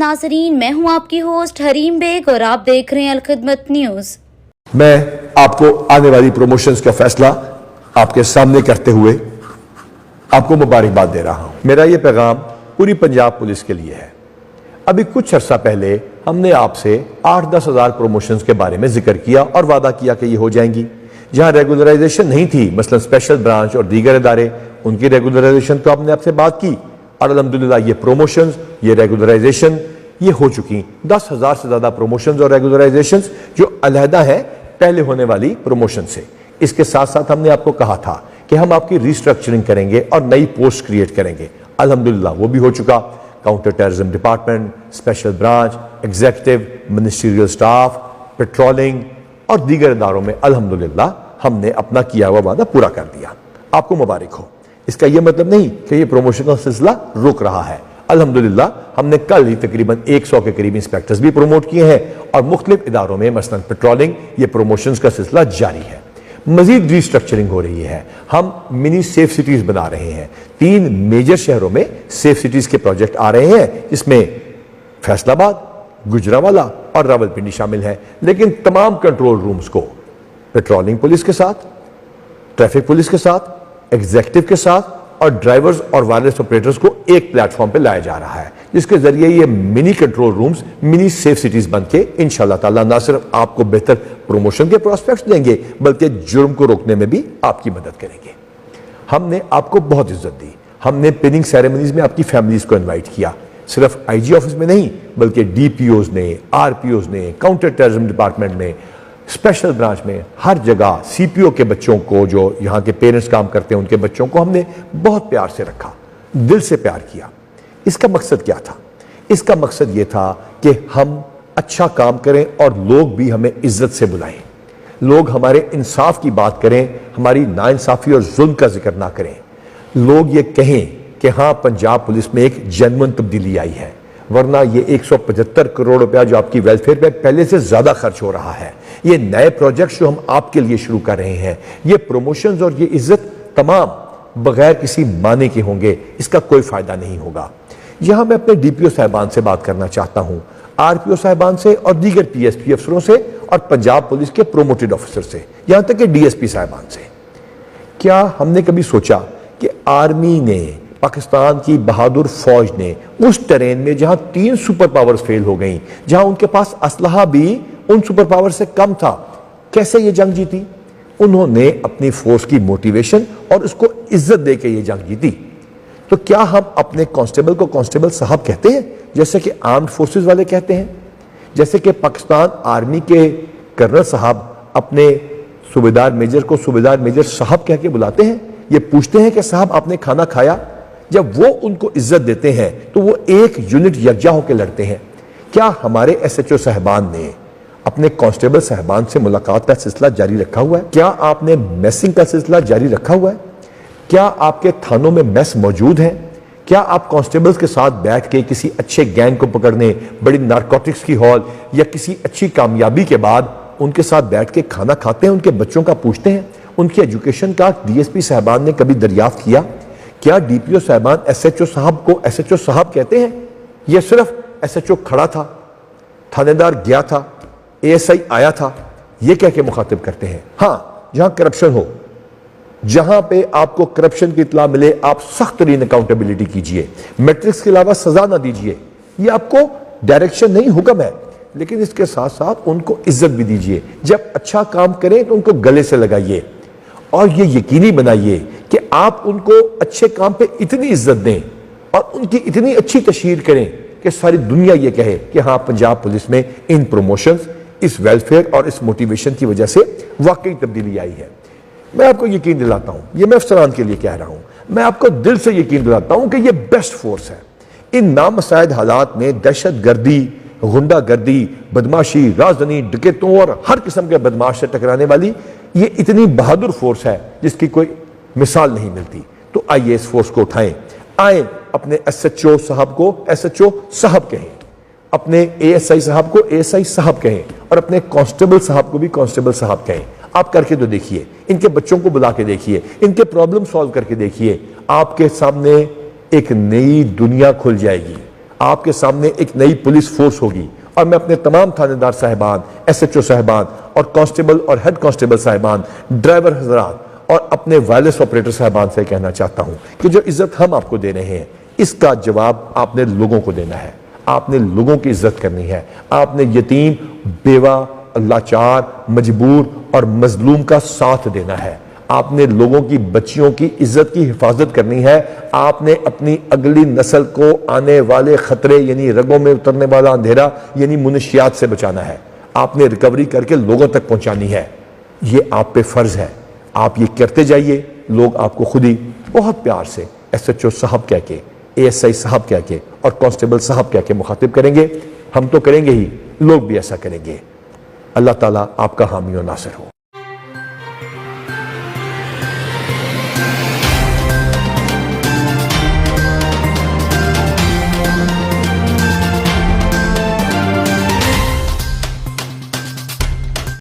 नाज़रीन, मैं हूं आपकी होस्ट हरीम बेग और आप देख रहे हैं अलखिदमत न्यूज़। मैं आपको आने वाली प्रमोशंस का फैसला आपके सामने करते हुए आपको मुबारकबाद दे रहा हूं। मेरा ये पैगाम पूरी पंजाब पुलिस के लिए है। अभी कुछ अर्सा पहले हमने आपसे 8-10 हज़ार प्रमोशंस के बारे में जिक्र किया और वादा किया कि ये हो जाएंगी। जहां रेगुलराइजेशन नहीं थी, मसलन स्पेशल ब्रांच और दीगर इदारे, उनकी रेगुलराइजेशन तो आपने आपसे बात की और अल्हम्दुलिल्लाह ये प्रमोशंस, ये रेगुलराइजेशन ये हो चुकी। 10,000 से ज्यादा प्रमोशंस और रेगुलराइजेशंस जो अलहदा है पहले होने वाली प्रमोशन से। इसके साथ साथ हमने आपको कहा था कि हम आपकी रिस्ट्रक्चरिंग करेंगे और नई पोस्ट क्रिएट करेंगे। अल्हम्दुलिल्लाह वो भी हो चुका। Counter terrorism department, special branch, executive, ministerial staff, patrolling और दीगर इदारों में अल्हम्दुलिल्लाह हमने अपना किया हुआ वादा पूरा कर दिया। आपको मुबारक हो। इसका यह मतलब नहीं कि यह प्रमोशन का सिलसिला रुक रहा है। अल्हम्दुलिल्लाह हमने कल ही तकरीबन 100 के करीब इंस्पेक्टर्स भी प्रमोट किए हैं और मुख्तलिफ इदारों में मसलन पेट्रोलिंग, ये प्रमोशंस का सिलसिला जारी है। मजीद रिस्ट्रक्चरिंग हो रही है। हम मिनी सेफ सिटीज बना रहे हैं। 3 मेजर शहरों में सेफ सिटीज के प्रोजेक्ट आ रहे हैं, जिसमें फैसलाबाद, गुजरांवाला और रावलपिंडी शामिल है। लेकिन तमाम कंट्रोल रूम्स को पेट्रोलिंग पुलिस के साथ, ट्रैफिक पुलिस के साथ, एग्जीक्यूटिव के साथ और ड्राइवर्स और वायरलेस ऑपरेटर्स को एक प्लेटफॉर्म पे लाया जा रहा है, जिसके जरिए ये mini control rooms mini safe cities बन के इंशाल्लाह ताला ना सिर्फ आपको बेहतर प्रमोशन के प्रोस्पेक्ट्स देंगे बल्कि जुर्म को रोकने में भी आपकी मदद करेंगे। हमने आपको बहुत इज्जत दी। हमने पिनिंग सेरेमनीज में आपकी फैमिलीज को इन्वाइट किया, सिर्फ आईजी ऑफिस में नहीं बल्कि डीपीओज ने, आरपीओज ने, काउंटर टेररिज्म डिपार्टमेंट में, स्पेशल ब्रांच में, हर जगह सीपीओ के बच्चों को, जो यहाँ के पेरेंट्स काम करते हैं उनके बच्चों को हमने बहुत प्यार से रखा, दिल से प्यार किया। इसका मकसद क्या था? इसका मकसद ये था कि हम अच्छा काम करें और लोग भी हमें इज्जत से बुलाएं, लोग हमारे इंसाफ की बात करें, हमारी नाइंसाफी और जुल्म का जिक्र ना करें। लोग ये कहें कि हाँ, पंजाब पुलिस में एक जेन्युइन तब्दीली आई है, वरना ये 175 करोड़ रुपया जो आपकी वेलफेयर पे पहले से ज्यादा खर्च हो रहा है, ये नए प्रोजेक्ट्स जो हम आपके लिए शुरू कर रहे हैं, ये प्रमोशंस और ये इज्जत तमाम बगैर किसी माने के होंगे, इसका कोई फायदा नहीं होगा। यहां मैं अपने डीपीओ साहिबान से बात करना चाहता हूं, आरपीओ साहिबान से और दीगर पीएसपी अफसरों से और पंजाब पुलिस के प्रोमोटेड ऑफिसर से, यहां तक कि डीएसपी साहिबान से। क्या हमने कभी सोचा कि आर्मी ने, पाकिस्तान की बहादुर फौज ने उस टेरेन में जहां 3 सुपर पावर्स फेल हो गई, जहां उनके पास असलहा भी उन सुपर पावर से कम था, कैसे ये जंग जीती? उन्होंने अपनी फोर्स की मोटिवेशन और उसको इज्जत देके ये जंग जीती। तो क्या हम अपने कांस्टेबल को कांस्टेबल साहब कहते हैं जैसे कि आर्म्ड फोर्सेस वाले कहते हैं? जैसे कि पाकिस्तान आर्मी के कर्नल साहब अपने सूबेदार मेजर को सूबेदार मेजर साहब कह के बुलाते हैं, ये पूछते हैं कि साहब आपने खाना खाया? जब वो उनको इज्जत देते हैं तो वो एक यूनिट यकजा होकर लड़ते हैं। क्या हमारे एसएचओ साहबान ने अपने कांस्टेबल साहबान से मुलाकात का सिलसिला जारी रखा हुआ है? क्या आपने मेसिंग का सिलसिला जारी रखा हुआ है? क्या आपके थानों में मेस मौजूद है? क्या आप कांस्टेबल्स के साथ बैठ के किसी अच्छे गैंग को पकड़ने, बड़ी नारकोटिक्स की हॉल या किसी अच्छी कामयाबी के बाद उनके साथ बैठ के खाना खाते हैं, उनके बच्चों का पूछते हैं? उनकी एजुकेशन का डीएसपी साहबान ने कभी दरियाफ्त किया? क्या डीपीओ साहबान एसएचओ साहब को एसएचओ साहब कहते हैं? यह सिर्फ एसएचओ खड़ा था, थानेदार गया था, एएसआई आया था, यह कह के मुखातिब करते हैं? हाँ, जहां करप्शन हो, जहां पे आपको करप्शन की इत्तला मिले, आप सख्त तरीन अकाउंटेबिलिटी कीजिए, मैट्रिक्स के अलावा सजा ना दीजिए। ये आपको डायरेक्शन नहीं, हुक्म है, लेकिन इसके साथ साथ उनको इज्जत भी दीजिए। जब अच्छा काम करें तो उनको गले से लगाइए और ये यकीनी बनाइए कि आप उनको अच्छे काम पे इतनी इज्जत दें और उनकी इतनी अच्छी तशहीर करें कि सारी दुनिया ये कहे कि हाँ, पंजाब पुलिस में इन प्रमोशंस, इस वेलफेयर और इस मोटिवेशन की वजह से वाकई तब्दीली आई है। मैं आपको यकीन दिलाता हूं, ये मैं अफसरान के लिए कह रहा हूं, मैं आपको दिल से यकीन दिलाता हूं कि ये बेस्ट फोर्स है। इन नामसाइद हालात में दहशत गर्दी, गुंडा गर्दी, बदमाशी, राजधानी, डकैतों और हर किस्म के बदमाश से टकराने वाली ये इतनी बहादुर फोर्स है जिसकी कोई मिसाल नहीं मिलती। तो आइए इस फोर्स को उठाएं, आए अपने एसएचओ साहब को एसएचओ साहब कहें, अपने एएसआई साहब को एएसआई साहब कहें और अपने कांस्टेबल साहब को भी कांस्टेबल साहब कहें। आप करके तो देखिए, इनके बच्चों को बुला के देखिए, इनके प्रॉब्लम सॉल्व करके देखिए, आपके सामने एक नई दुनिया खुल जाएगी। آپ کے سامنے ایک نئی پولیس فورس ہوگی، اور میں اپنے تمام تھانے دار صاحبان، ایس ایچ او صاحبان اور کانسٹیبل اور ہیڈ کانسٹیبل صاحبان، ڈرائیور حضرات اور اپنے وائرلیس آپریٹر صاحبان سے کہنا چاہتا ہوں کہ جو عزت ہم آپ کو دے رہے ہیں، اس کا جواب آپ نے لوگوں کو دینا ہے۔ آپ نے لوگوں کی عزت کرنی ہے، آپ نے یتیم، بیوہ، لاچار، مجبور اور مظلوم کا ساتھ دینا ہے، آپ نے لوگوں کی بچیوں کی عزت کی حفاظت کرنی ہے، آپ نے اپنی اگلی نسل کو آنے والے خطرے یعنی رگوں میں اترنے والا اندھیرا یعنی منشیات سے بچانا ہے، آپ نے ریکوری کر کے لوگوں تک پہنچانی ہے۔ یہ آپ پہ فرض ہے، آپ یہ کرتے جائیے، لوگ آپ کو خود ہی بہت پیار سے ایس ایچ او صاحب کہہ کے، اے ایس آئی صاحب کہہ کے اور کانسٹیبل صاحب کہہ کے مخاطب کریں گے۔ ہم تو کریں گے ہی، لوگ بھی ایسا کریں گے۔ اللہ تعالیٰ آپ کا حامی و ناصر ہو۔